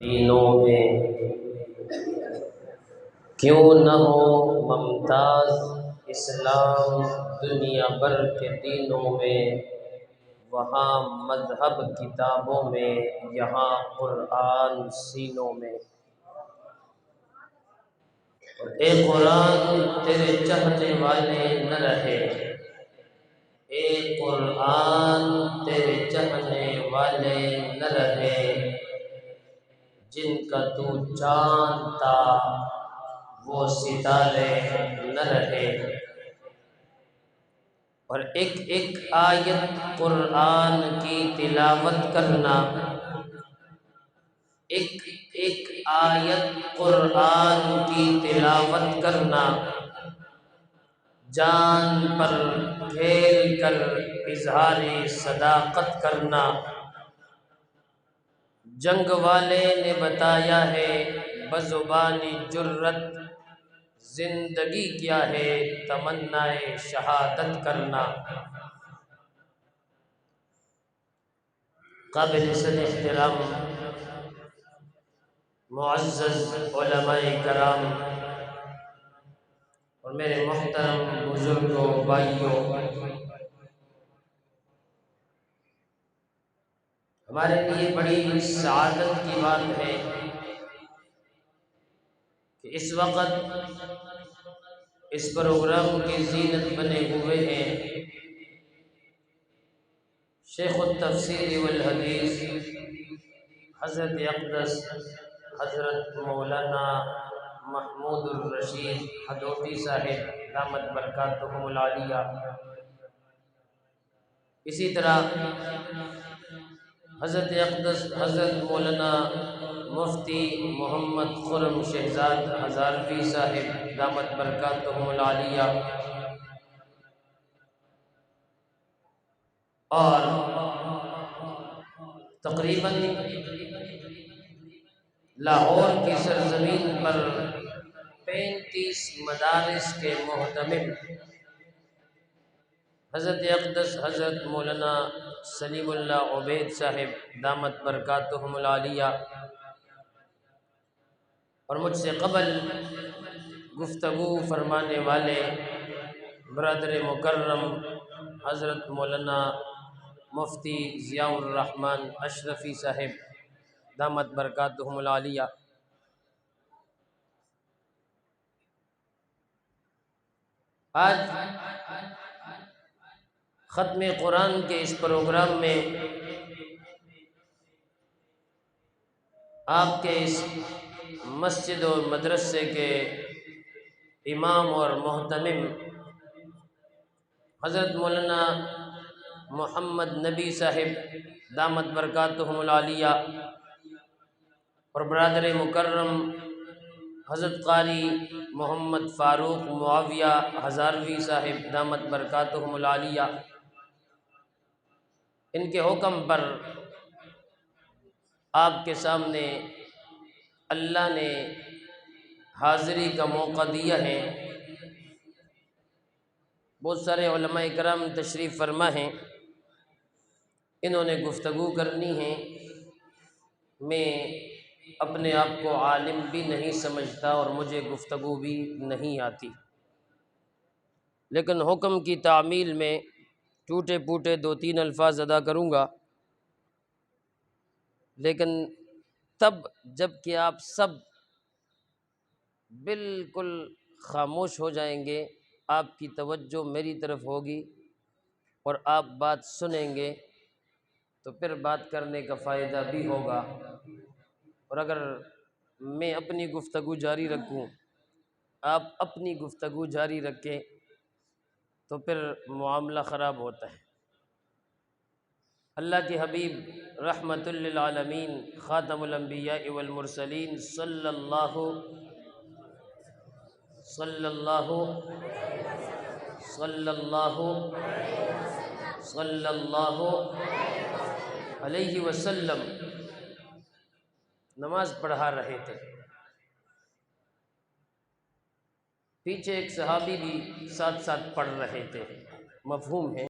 دینوں میں کیوں نہ ہو ممتاز اسلام دنیا بھر کے دینوں میں، وہاں مذہب کتابوں میں، یہاں قرآن سینوں میں۔ اے قرآن تیرے چاہنے والے نہ رہے، اے قرآن تیرے چاہنے والے نہ رہے، جن کا تو چاند تھا وہ ستارے نہ رہے۔ اور ایک ایک آیت قرآن کی تلاوت کرنا، ایک ایک آیت قرآن کی تلاوت کرنا، جان پر کھیل کر اظہار صداقت کرنا۔ جنگ والے نے بتایا ہے بزبان جرت، زندگی کیا ہے تمنائے شہادت کرنا۔ قابل صد احترام معزز علماء کرام اور میرے محترم بزرگوں، بھائیوں، ہمارے لیے بڑی سعادت کی بات ہے کہ اس وقت اس پروگرام کی زینت بنے ہوئے ہیں شیخ التفسیر والحدیث حضرت اقدس حضرت مولانا محمود الرشید حدوتی صاحب دامت برکاتہم العالیہ۔ اسی طرح حضرت اقدس حضرت مولانا مفتی محمد خرم شہزاد ہزاروی صاحب دامت برکاتہم العالیہ، اور تقریباً لاہور کی سرزمین پر 35 مدارس کے محتمل حضرت اقدس حضرت مولانا سلیم اللہ عبید صاحب دامت برکاتہم العالیہ، اور مجھ سے قبل گفتگو فرمانے والے برادر مکرم حضرت مولانا مفتی ضیاء الرحمن اشرفی صاحب دامت برکاتہم العالیہ۔ آج ختم قرآن کے اس پروگرام میں آپ کے اس مسجد اور مدرسے کے امام اور محتمم حضرت مولانا محمد نبی صاحب دامت برکاتہم العالیہ اور برادر مکرم حضرت قاری محمد فاروق معاویہ ہزاروی صاحب دامت برکاتہم العالیہ، ان کے حکم پر آپ کے سامنے اللہ نے حاضری کا موقع دیا ہے۔ بہت سارے علماء کرام تشریف فرما ہیں، انہوں نے گفتگو کرنی ہے۔ میں اپنے آپ کو عالم بھی نہیں سمجھتا اور مجھے گفتگو بھی نہیں آتی، لیکن حکم کی تعمیل میں ٹوٹے پوٹے 2-3 الفاظ ادا کروں گا، لیکن تب جب کہ آپ سب بالکل خاموش ہو جائیں گے، آپ کی توجہ میری طرف ہوگی اور آپ بات سنیں گے، تو پھر بات کرنے کا فائدہ بھی ہوگا۔ اور اگر میں اپنی گفتگو جاری رکھوں، آپ اپنی گفتگو جاری رکھیں، تو پھر معاملہ خراب ہوتا ہے۔ اللہ کے حبیب رحمت للعالمین خاتم الانبیاء والمرسلین صلی اللہ صلی اللہ صلی اللہ صلی اللہ علیہ وسلم نماز پڑھا رہے تھے۔ پیچھے ایک صحابی بھی ساتھ ساتھ پڑھ رہے تھے، مفہوم ہے۔